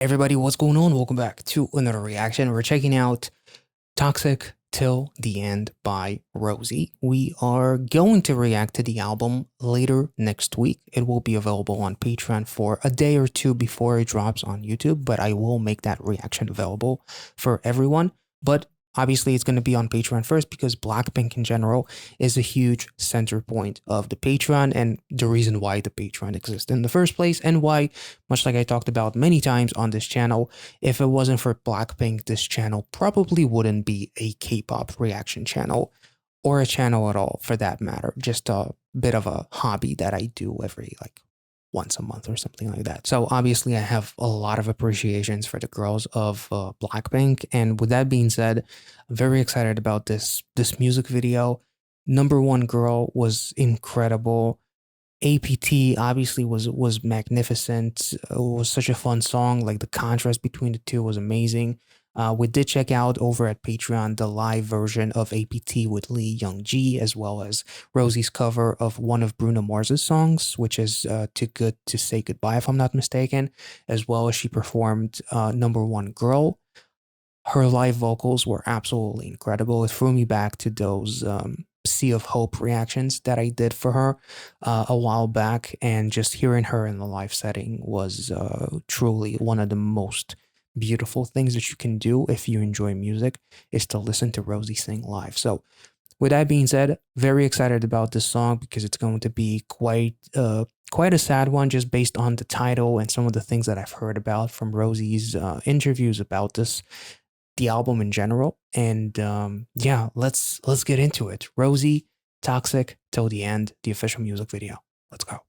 Everybody, what's going on? Welcome back to another reaction. We're checking out Toxic Till the End by Rosie. We are going to react to the album later next week. It will be available on Patreon for a day or two before it drops on YouTube, but I will make that reaction available for everyone. But obviously, it's going to be on Patreon first because Blackpink in general is a huge center point of the Patreon and the reason why the Patreon exists in the first place, and why, much like I talked about many times on this channel, if it wasn't for Blackpink, this channel probably wouldn't be a K-pop reaction channel, or a channel at all for that matter. Just a bit of a hobby that I do every once a month or something like that. So obviously I have a lot of appreciations for the girls of Blackpink. And with that being said, I'm very excited about this music video. Number One Girl was incredible. APT obviously was magnificent. It was such a fun song. Like the contrast between the two was amazing. We did check out over at Patreon the live version of APT with Lee Young-ji, as well as Rosie's cover of one of Bruno Mars's songs, which is Too Good to Say Goodbye, if I'm not mistaken, as well as she performed Number One Girl. Her live vocals were absolutely incredible. It threw me back to those Sea of Hope reactions that I did for her a while back, and just hearing her in the live setting was truly one of the most beautiful things that you can do if you enjoy music, is to listen to Rosie sing live. So with that being said, very excited about this song because it's going to be quite a sad one, just based on the title and some of the things that I've heard about from Rosie's interviews about the album in general. And yeah, let's get into it. Rosie, Toxic Till the End, the official music video. Let's go.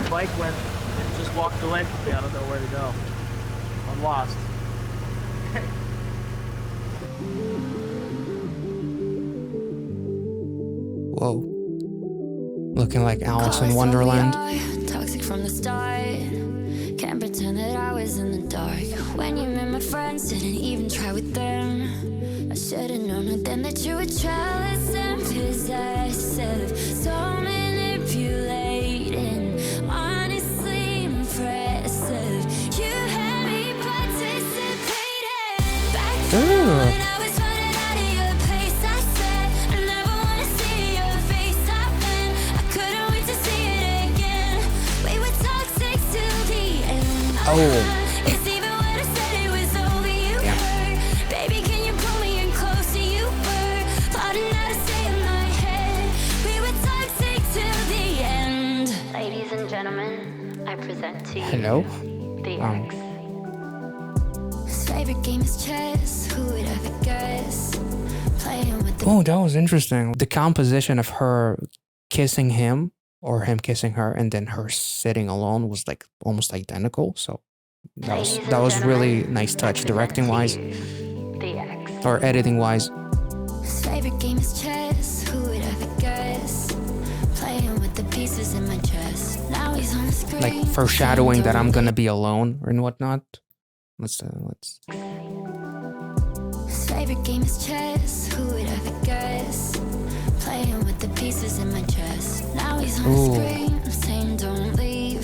Bike went and just walked away from me. I don't know where to go. I'm lost. Whoa. Looking like Alice in Wonderland. Toxic from the start. Can't pretend that I was in the dark. When you met my friends, didn't even try with them. I should've known it then that you were jealous and possessive. So manipulating, honestly impressive. You had me participating. Back then when I was running out of your place, I said I never wanna see your face. I went, I couldn't wait to see it again. We were toxic till the end. It's even when I said it was over, you hurt. Baby, can you pull me in closer? You were plotting how to stay in my head. We were toxic till the end. Ladies and gentlemen, I present to you the X. His favorite game is chess. Who would ever guess? Playing with the Oh, that was interesting. The composition of her kissing him or him kissing her and then her sitting alone was like almost identical. So that was really nice touch, directing wise or editing wise. His favorite game is chess. Who would ever guess? Playing with the pieces in my chest. Now he's on the screen. Like foreshadowing that I'm gonna be alone and whatnot. Let's His favorite game is chess. Who would ever guess? Playing with the pieces in my chest. Now he's on the screen. I'm saying don't leave.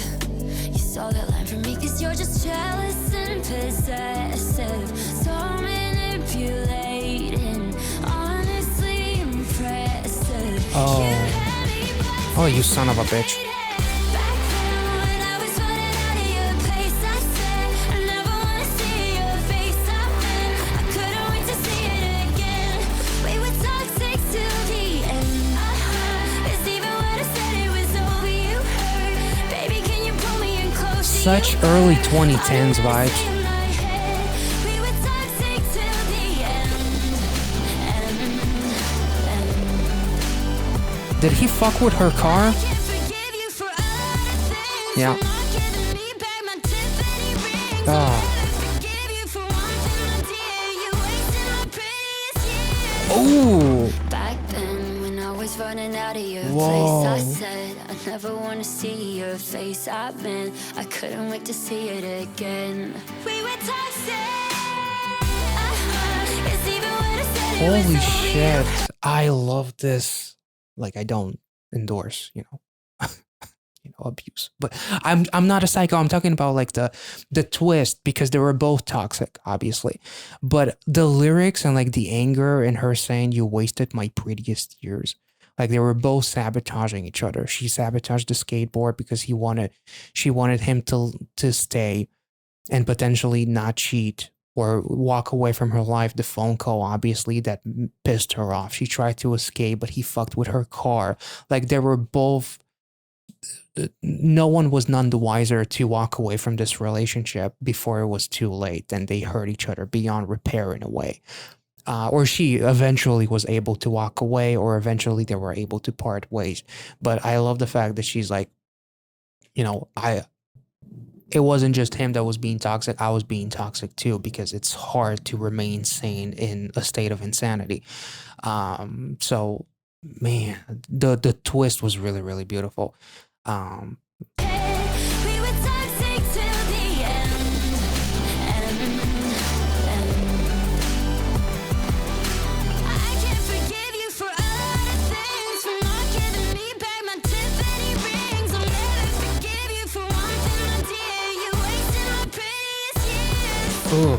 You saw that line from me cause you're just jealous and possessive. So manipulating, honestly impressive. Oh, you son of a bitch. Such early 2010s vibes. Did he fuck with her car? Yeah. for not giving me back my Tiffany rings. I'll Oh. never forgive you for one thing, my dear. You wasted my prettiest years. Oh. Back then, when I was running out of your Whoa. place, I said I never want to see your face. I couldn't wait to see it again. We were toxic. It's even when I said it was Holy over shit. you. I love this. Like, I don't endorse, abuse. But I'm not a psycho. I'm talking about like the twist, because they were both toxic, obviously. But the lyrics and like the anger in her saying you wasted my prettiest years. Like they were both sabotaging each other. She sabotaged the skateboard because she wanted him to stay and potentially not cheat or walk away from her life. The phone call, obviously, that pissed her off. She tried to escape, but he fucked with her car. Like they were both. No one was none the wiser to walk away from this relationship before it was too late, and they hurt each other beyond repair in a way. Or she eventually was able to walk away, or eventually they were able to part ways. But I love the fact that she's like, it wasn't just him that was being toxic. I was being toxic too, because it's hard to remain sane in a state of insanity. So man, the twist was really, really beautiful. Um, We were toxic till the end. I can't forgive you for a lot of things, for not giving me back my Tiffany rings. I'll never forgive you for one thing, my dear. You wasted my prettiest years. ooh,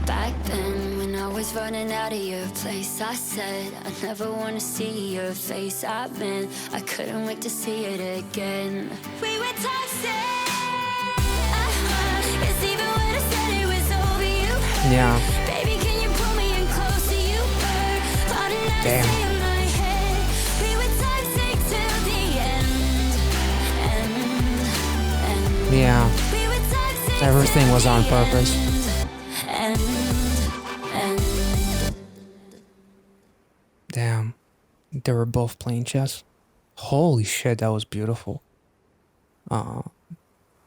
Back then, when I was running out of your place, I said I never want to see your face. I couldn't wait to see it again. We were toxic. It's even when I said it was over, you hurt. yeah. Baby, can you pull me in closer? You hurt. Thought it had to Damn. stay in my head. We were toxic till the end. Yeah, We were toxic everything till was on the purpose. end. Damn, they were both playing chess. Holy shit, that was beautiful.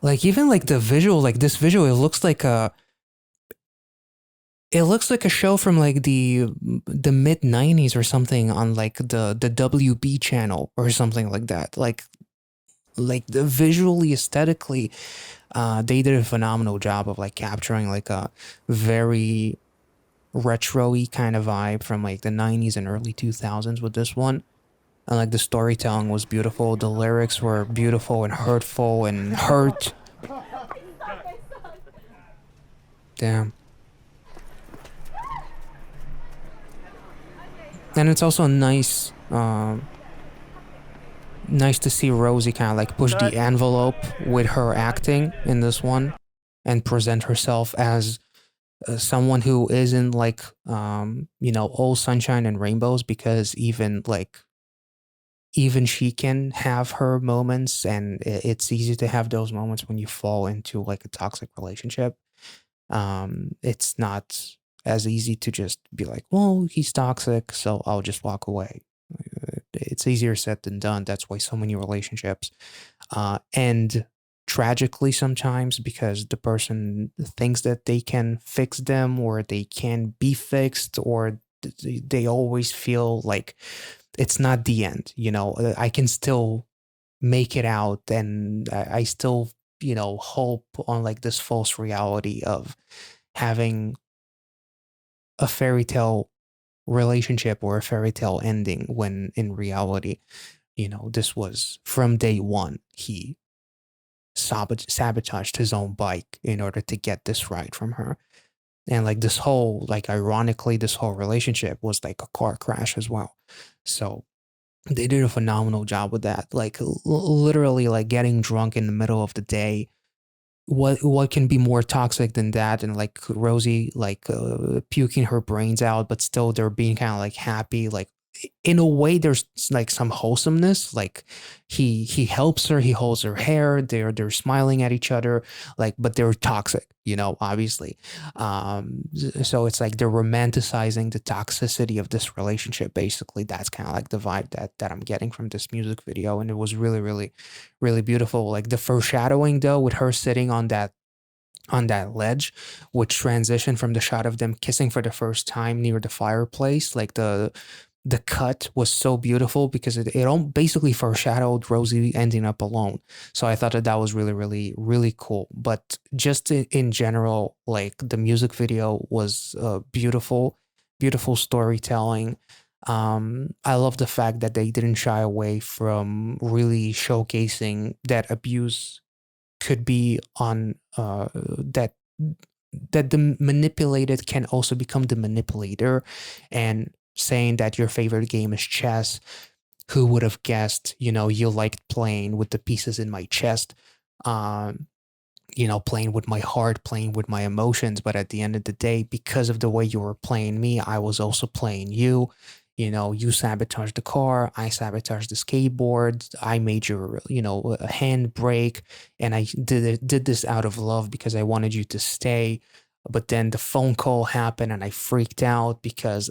Like even like the visual, like this visual, it looks like a show from like the mid '90s or something on like the WB channel or something like that. Like the visually, aesthetically, they did a phenomenal job of like capturing like a very retro-y kind of vibe from like the '90s and early 2000s with this one. And like the storytelling was beautiful, the lyrics were beautiful and hurtful and hurt. Damn. And it's also nice to see Rosie kind of like push the envelope with her acting in this one and present herself as someone who isn't like all sunshine and rainbows, because even she can have her moments, and it's easy to have those moments when you fall into like a toxic relationship. It's not as easy to just be like, well, he's toxic, so I'll just walk away. It's easier said than done. That's why so many relationships end tragically sometimes, because the person thinks that they can fix them, or they can be fixed, or they always feel like it's not the end. I can still make it out, and I still hope on like this false reality of having a fairy tale relationship or a fairy tale ending, when in reality this was from day one. He sabotaged his own bike in order to get this ride from her. And like this whole, like ironically, this whole relationship was like a car crash as well. So they did a phenomenal job with that. Like literally like getting drunk in the middle of the day. What can be more toxic than that? And like Rosie like puking her brains out, but still they're being kind of like happy. Like in a way there's like some wholesomeness, like he helps her, he holds her hair, they're smiling at each other, like, but they're toxic, obviously. So it's like they're romanticizing the toxicity of this relationship. Basically, that's kind of like the vibe that I'm getting from this music video, and it was really, really, really beautiful. Like the foreshadowing though, with her sitting on that ledge, would transition from the shot of them kissing for the first time near the fireplace. Like the cut was so beautiful because it all basically foreshadowed Rosie ending up alone. So I thought that was really, really, really cool. But just in general, like the music video was beautiful, beautiful storytelling. I love the fact that they didn't shy away from really showcasing that abuse could be on that the manipulated can also become the manipulator, and saying that your favorite game is chess. Who would have guessed, you liked playing with the pieces in my chest, um playing with my heart, playing with my emotions. But at the end of the day, because of the way you were playing me, I was also playing you. You sabotaged the car, I sabotaged the skateboard, I made your, a hand break, and I did this out of love because I wanted you to stay. But then the phone call happened and I freaked out because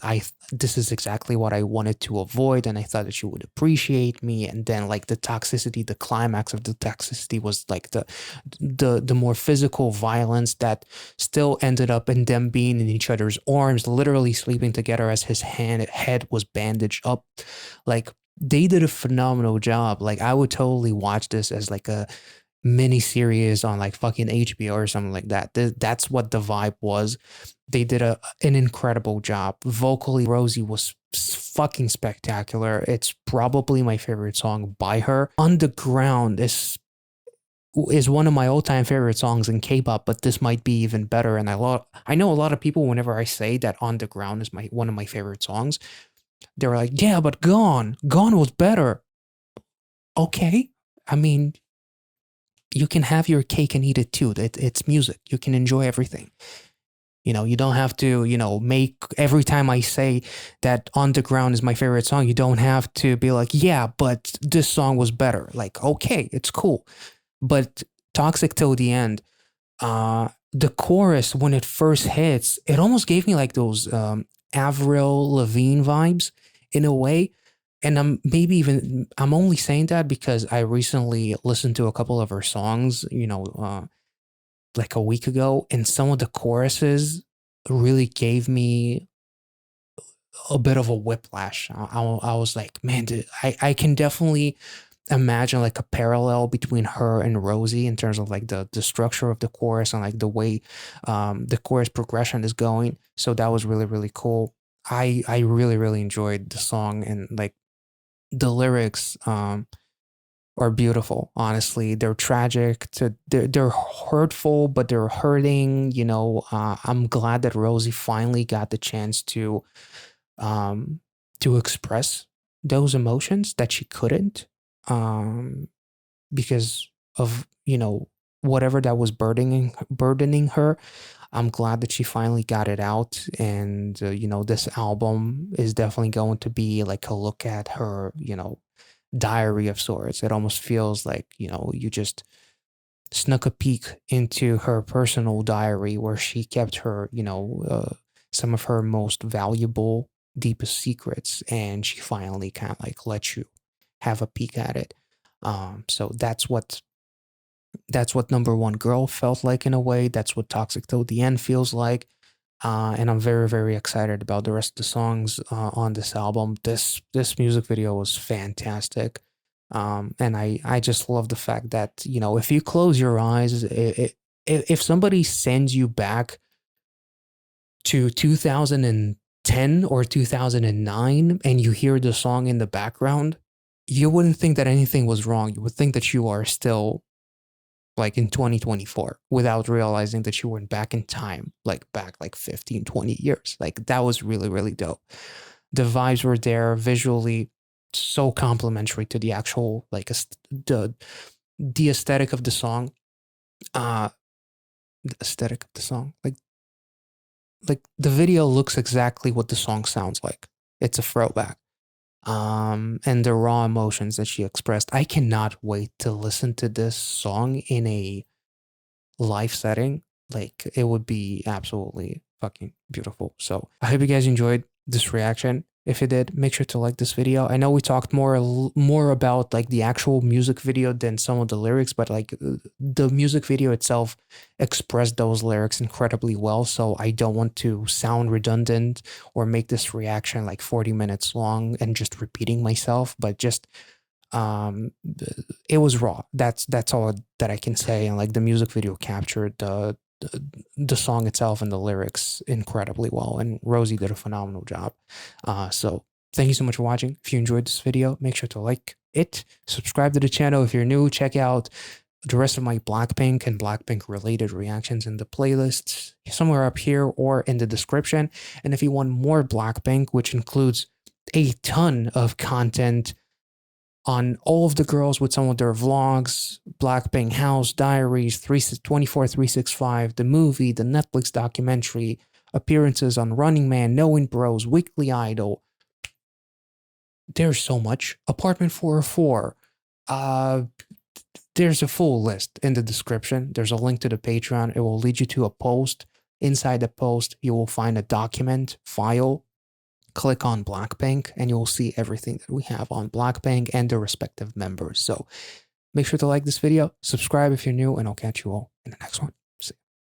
this is exactly what I wanted to avoid, and I thought that you would appreciate me. And then like the toxicity, the climax of the toxicity was like the more physical violence that still ended up in them being in each other's arms, literally sleeping together as his head was bandaged up. Like they did a phenomenal job. Like I would totally watch this as like a mini series on like fucking HBO or something like that. That's what the vibe was. They did an incredible job. Vocally, Rosie was fucking spectacular. It's probably my favorite song by her. On the Ground is one of my all-time favorite songs in K-pop, but this might be even better. And I know a lot of people, whenever I say that On the Ground is one of my favorite songs, they were like, yeah, but Gone was better. Okay. I mean, you can have your cake and eat it too. It's music. You can enjoy everything. You don't have to, make every time I say that On the Ground is my favorite song, you don't have to be like, yeah, but this song was better. Like, okay, it's cool. But Toxic Till the End, the chorus, when it first hits, it almost gave me like those Avril Lavigne vibes in a way. And I'm only saying that because I recently listened to a couple of her songs, like a week ago, and some of the choruses really gave me a bit of a whiplash. I was like, man, dude, I can definitely imagine like a parallel between her and Rosie in terms of like the structure of the chorus and like the way the chorus progression is going. So that was really, really cool. I really, really enjoyed the song, and like the lyrics are beautiful. Honestly, they're tragic. They're hurtful, but they're hurting. I'm glad that Rosie finally got the chance to express those emotions that she couldn't, um, because of whatever that was burdening her. I'm glad that she finally got it out, and this album is definitely going to be like a look at her, diary of sorts. It almost feels like, you just snuck a peek into her personal diary where she kept her, some of her most valuable, deepest secrets, and she finally kind of like let you have a peek at it. So that's what Number One Girl felt like in a way. That's what Toxic Till the End feels like. And I'm very, very excited about the rest of the songs on this album. This music video was fantastic. And I just love the fact that, if you close your eyes, if somebody sends you back to 2010 or 2009 and you hear the song in the background, you wouldn't think that anything was wrong. You would think that you are still like in 2024 without realizing that you went back in time, like back like 15, 20 years. Like that was really, really dope. The vibes were there visually, so complimentary to the actual, like the aesthetic of the song. The aesthetic of the song. Like the video looks exactly what the song sounds like. It's a throwback. and the raw emotions that she expressed. I cannot wait to listen to this song in a live setting. Like, it would be absolutely fucking beautiful. So I hope you guys enjoyed this reaction. If you did, make sure to like this video. I know we talked more about like the actual music video than some of the lyrics, but like the music video itself expressed those lyrics incredibly well. So I don't want to sound redundant or make this reaction like 40 minutes long and just repeating myself, but just it was raw. That's all that I can say. And like the music video captured the song itself and the lyrics incredibly well, and Rosie did a phenomenal job. So thank you so much for watching. If you enjoyed this video, make sure to like it, subscribe to the channel if you're new, check out the rest of my Blackpink and Blackpink related reactions in the playlists somewhere up here or in the description. And if you want more Blackpink, which includes a ton of content on all of the girls with some of their vlogs, Blackpink House Diaries, 365, the movie, the Netflix documentary, appearances on Running Man, Knowing Bros, Weekly Idol. There's so much. Apartment 404. There's a full list in the description. There's a link to the Patreon. It will lead you to a post. Inside the post, you will find a document file. Click on Blackpink and you'll see everything that we have on Blackpink and their respective members. So make sure to like this video, subscribe if you're new, and I'll catch you all in the next one.